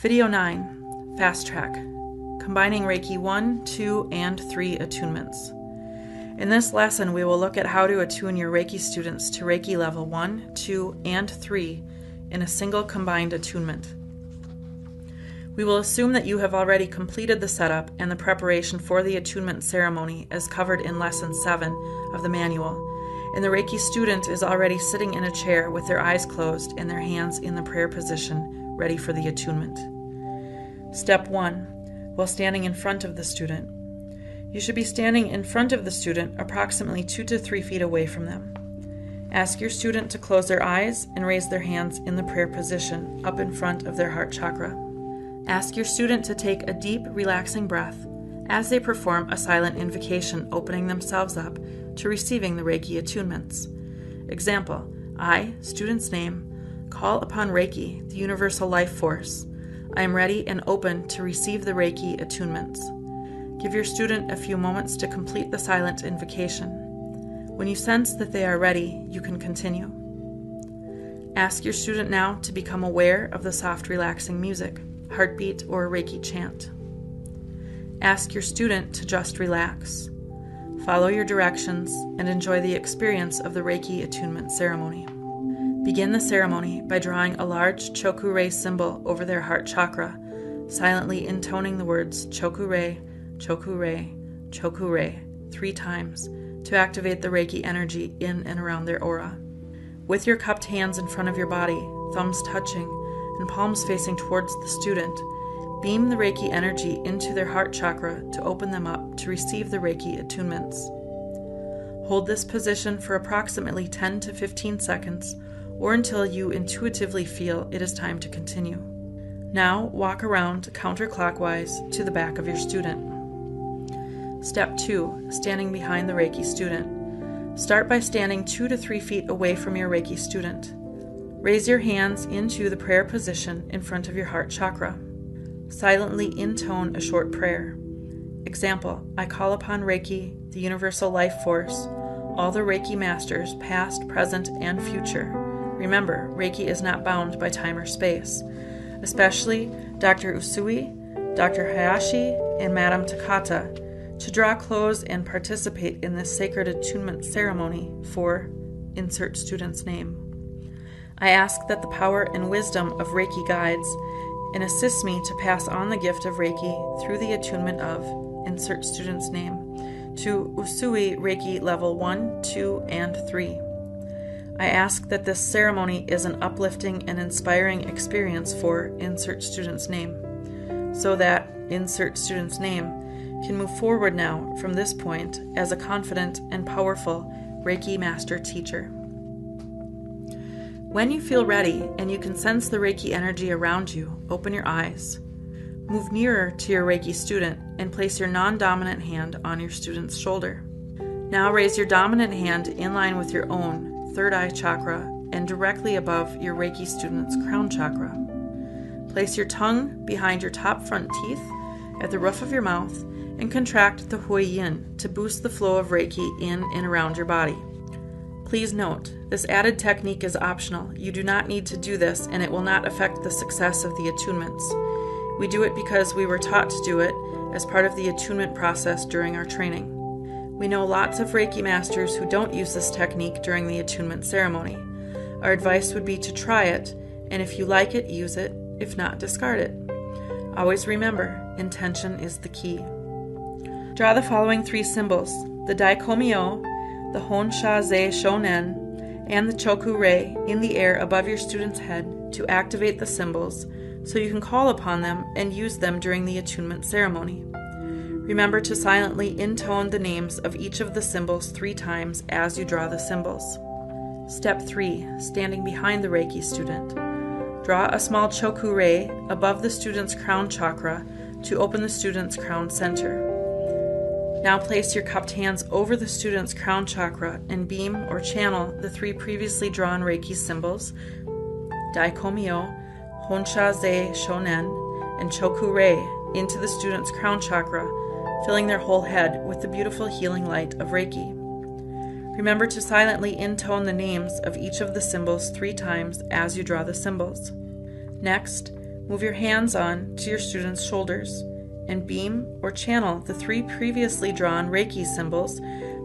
Video 9, Fast Track, combining Reiki 1, 2, and 3 attunements. In this lesson, we will look at how to attune your Reiki students to Reiki level 1, 2, and 3 in a single combined attunement. We will assume that you have already completed the setup and the preparation for the attunement ceremony as covered in Lesson 7 of the manual, and the Reiki student is already sitting in a chair with their eyes closed and their hands in the prayer position, ready for the attunement. Step 1. While standing in front of the student. You should be standing in front of the student approximately 2 to 3 feet away from them. Ask your student to close their eyes and raise their hands in the prayer position up in front of their heart chakra. Ask your student to take a deep, relaxing breath as they perform a silent invocation, opening themselves up to receiving the Reiki attunements. Example, I, student's name, call upon Reiki, the universal life force. I am ready and open to receive the Reiki attunements. Give your student a few moments to complete the silent invocation. When you sense that they are ready, you can continue. Ask your student now to become aware of the soft, relaxing music, heartbeat, or Reiki chant. Ask your student to just relax. Follow your directions and enjoy the experience of the Reiki attunement ceremony. Begin the ceremony by drawing a large Choku-rei symbol over their heart chakra, silently intoning the words Choku-rei, Choku-rei, Choku-rei 3 times to activate the Reiki energy in and around their aura. With your cupped hands in front of your body, thumbs touching, and palms facing towards the student, beam the Reiki energy into their heart chakra to open them up to receive the Reiki attunements. Hold this position for approximately 10 to 15 seconds or until you intuitively feel it is time to continue. Now walk around counterclockwise to the back of your student. Step 2. Standing behind the Reiki student. Start by standing 2 to 3 feet away from your Reiki student. Raise your hands into the prayer position in front of your heart chakra. Silently intone a short prayer. Example, I call upon Reiki, the universal life force, all the Reiki masters, past, present, and future. Remember, Reiki is not bound by time or space, especially Dr. Usui, Dr. Hayashi, and Madame Takata, to draw close and participate in this sacred attunement ceremony for insert student's name. I ask that the power and wisdom of Reiki guides and assists me to pass on the gift of Reiki through the attunement of insert student's name to Usui Reiki level 1, 2, and 3. I ask that this ceremony is an uplifting and inspiring experience for insert student's name, so that insert student's name can move forward now from this point as a confident and powerful Reiki master teacher. When you feel ready and you can sense the Reiki energy around you, open your eyes. Move nearer to your Reiki student and place your non-dominant hand on your student's shoulder. Now raise your dominant hand in line with your own third eye chakra and directly above your Reiki student's crown chakra. Place your tongue behind your top front teeth at the roof of your mouth and contract the Hui Yin to boost the flow of Reiki in and around your body. Please note, this added technique is optional. You do not need to do this and it will not affect the success of the attunements. We do it because we were taught to do it as part of the attunement process during our training. We know lots of Reiki masters who don't use this technique during the attunement ceremony. Our advice would be to try it, and if you like it, use it. If not, discard it. Always remember, intention is the key. Draw the following 3 symbols, the Daikomyo, the Honsha-zei Shonen, and the Choku-rei in the air above your student's head to activate the symbols so you can call upon them and use them during the attunement ceremony. Remember to silently intone the names of each of the symbols 3 times as you draw the symbols. Step 3. Standing behind the Reiki student. Draw a small Choku-rei above the student's crown chakra to open the student's crown center. Now place your cupped hands over the student's crown chakra and beam or channel the 3 previously drawn Reiki symbols, Daikomyo, Honsha-zei Shonen, and Choku-rei, into the student's crown chakra, filling their whole head with the beautiful healing light of Reiki. Remember to silently intone the names of each of the symbols 3 times as you draw the symbols. Next, Move your hands on to your student's shoulders and beam or channel the 3 previously drawn Reiki symbols,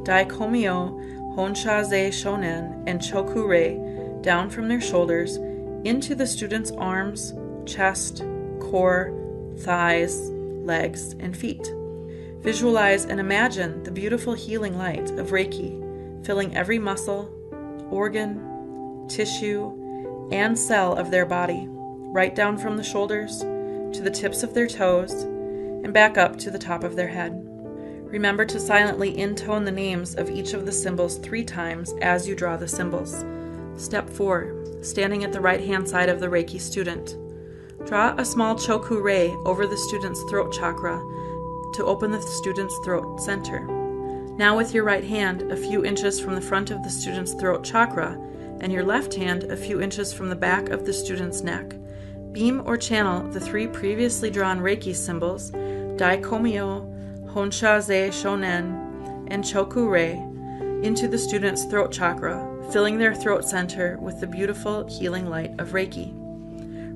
Daikomyo, Honsha-ze Shonen, and Choku-rei, down from their shoulders into the student's arms, chest, core, thighs, legs, and feet. Visualize and imagine the beautiful healing light of Reiki filling every muscle, organ, tissue, and cell of their body, right down from the shoulders to the tips of their toes and back up to the top of their head. Remember to silently intone the names of each of the symbols 3 times as you draw the symbols. Step 4. Standing at the right-hand side of the Reiki student. Draw a small Choku-rei over the student's throat chakra to open the student's throat center. Now with your right hand a few inches from the front of the student's throat chakra and your left hand a few inches from the back of the student's neck, beam or channel the 3 previously drawn Reiki symbols, Daikomyo, Honsha-ze Shonen, and Choku-rei, into the student's throat chakra, filling their throat center with the beautiful healing light of Reiki.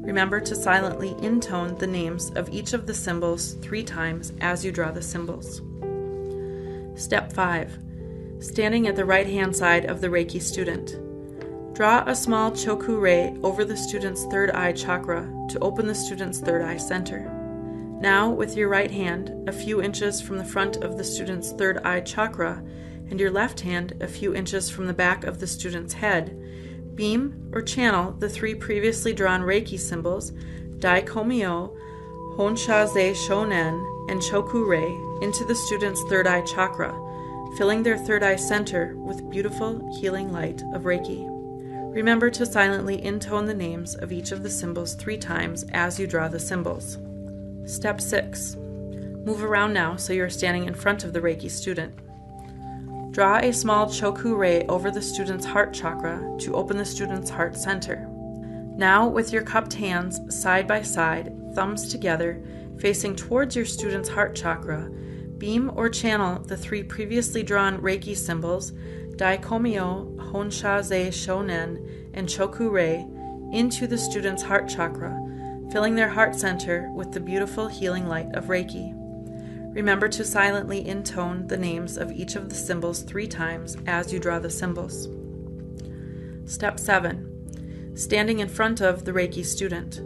Remember to silently intone the names of each of the symbols 3 times as you draw the symbols. Step 5. Standing at the right-hand side of the Reiki student. Draw a small Choku-rei over the student's third eye chakra to open the student's third eye center. Now, with your right hand a few inches from the front of the student's third eye chakra and your left hand a few inches from the back of the student's head, beam or channel the 3 previously drawn Reiki symbols, Daikomyo, Honsha-ze Shonen, and Choku-rei, into the student's third eye chakra, filling their third eye center with beautiful healing light of Reiki. Remember to silently intone the names of each of the symbols 3 times as you draw the symbols. Step 6. Move around now so you are standing in front of the Reiki student. Draw a small Choku-rei over the student's heart chakra to open the student's heart center. Now, with your cupped hands side by side, thumbs together, facing towards your student's heart chakra, beam or channel the 3 previously drawn Reiki symbols, Daikomyo, Honsha-ze Shonen, and Choku-rei, into the student's heart chakra, filling their heart center with the beautiful healing light of Reiki. Remember to silently intone the names of each of the symbols 3 times as you draw the symbols. Step 7. Standing in front of the Reiki student.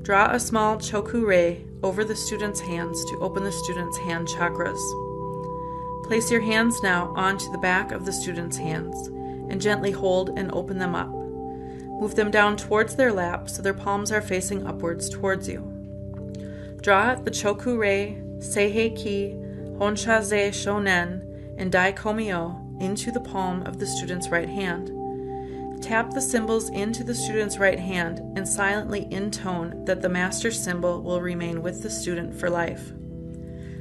Draw a small Choku-rei over the student's hands to open the student's hand chakras. Place your hands now onto the back of the student's hands and gently hold and open them up. Move them down towards their lap so their palms are facing upwards towards you. Draw the Choku-rei, Seihei-ki, Honsha-ze Shonen, and Daikomyo into the palm of the student's right hand. Tap the symbols into the student's right hand and silently intone that the master symbol will remain with the student for life.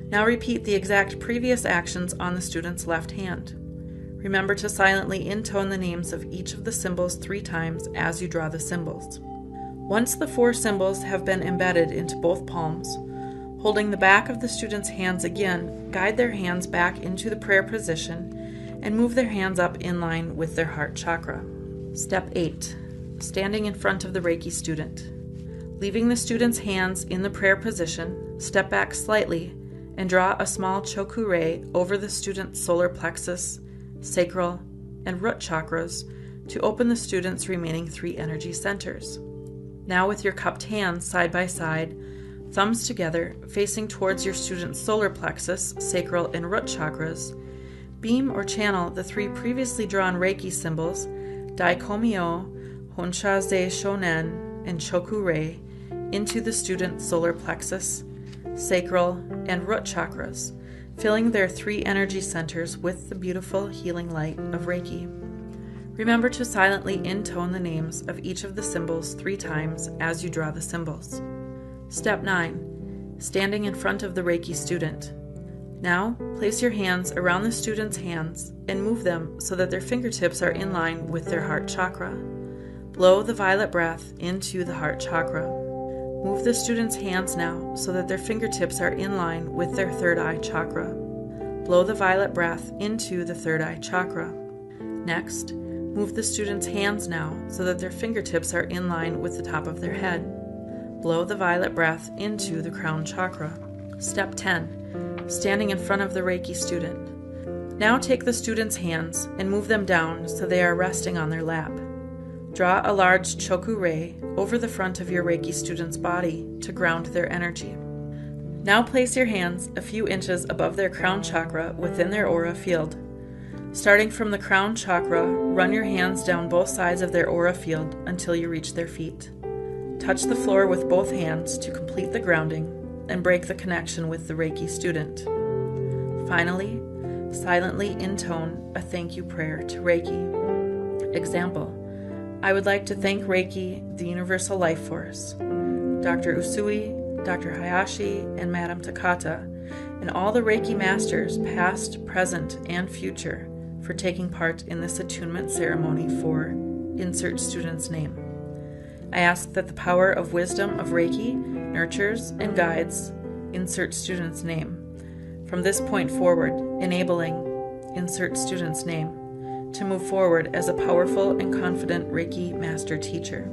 Now repeat the exact previous actions on the student's left hand. Remember to silently intone the names of each of the symbols 3 times as you draw the symbols. Once the 4 symbols have been embedded into both palms, holding the back of the student's hands again, guide their hands back into the prayer position and move their hands up in line with their heart chakra. Step 8. Standing in front of the Reiki student. Leaving the student's hands in the prayer position, step back slightly and draw a small Choku-rei over the student's solar plexus, sacral, and root chakras to open the student's remaining 3 energy centers. Now with your cupped hands side by side, thumbs together, facing towards your student's solar plexus, sacral, and root chakras, beam or channel the 3 previously drawn Reiki symbols, Daikomyo, Honsha-ze Shonen, and Choku-rei, into the student's solar plexus, sacral, and root chakras, filling their 3 energy centers with the beautiful healing light of Reiki. Remember to silently intone the names of each of the symbols 3 times as you draw the symbols. Step 9. Standing in front of the Reiki student. Now, place your hands around the student's hands and move them so that their fingertips are in line with their heart chakra. Blow the violet breath into the heart chakra. Move the student's hands now so that their fingertips are in line with their third eye chakra. Blow the violet breath into the third eye chakra. Next, move the student's hands now so that their fingertips are in line with the top of their head. blow the violet breath into the crown chakra. Step 10. Standing in front of the Reiki student. Now take the student's hands and move them down so they are resting on their lap. Draw a large choku ray over the front of your Reiki student's body to ground their energy. Now place your hands a few inches above their crown chakra within their aura field. Starting from the crown chakra, run your hands down both sides of their aura field until you reach their feet. Touch the floor with both hands to complete the grounding and break the connection with the Reiki student. Finally, silently intone a thank you prayer to Reiki. Example: I would like to thank Reiki, the universal life force, Dr. Usui, Dr. Hayashi, and Madam Takata, and all the Reiki masters, past, present, and future, for taking part in this attunement ceremony for insert student's name. I ask that the power of wisdom of Reiki nurtures and guides insert student's name from this point forward, enabling insert student's name to move forward as a powerful and confident Reiki master teacher.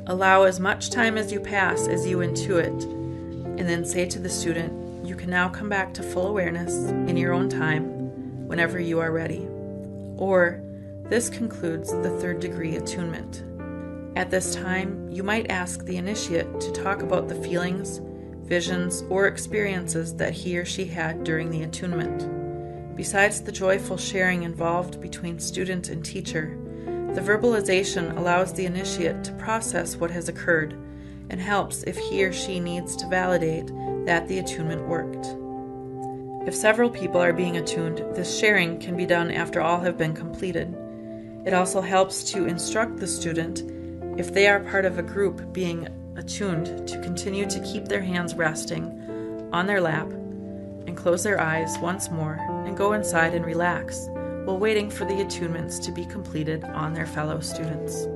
Allow as much time as you pass as you intuit, and then say to the student, you can now come back to full awareness in your own time whenever you are ready. Or, this concludes the third degree attunement. At this time, you might ask the initiate to talk about the feelings, visions, or experiences that he or she had during the attunement. Besides the joyful sharing involved between student and teacher, the verbalization allows the initiate to process what has occurred and helps if he or she needs to validate that the attunement worked. If several people are being attuned, this sharing can be done after all have been completed. It also helps to instruct the student, if they are part of a group being attuned, to continue to keep their hands resting on their lap and close their eyes once more and go inside and relax while waiting for the attunements to be completed on their fellow students.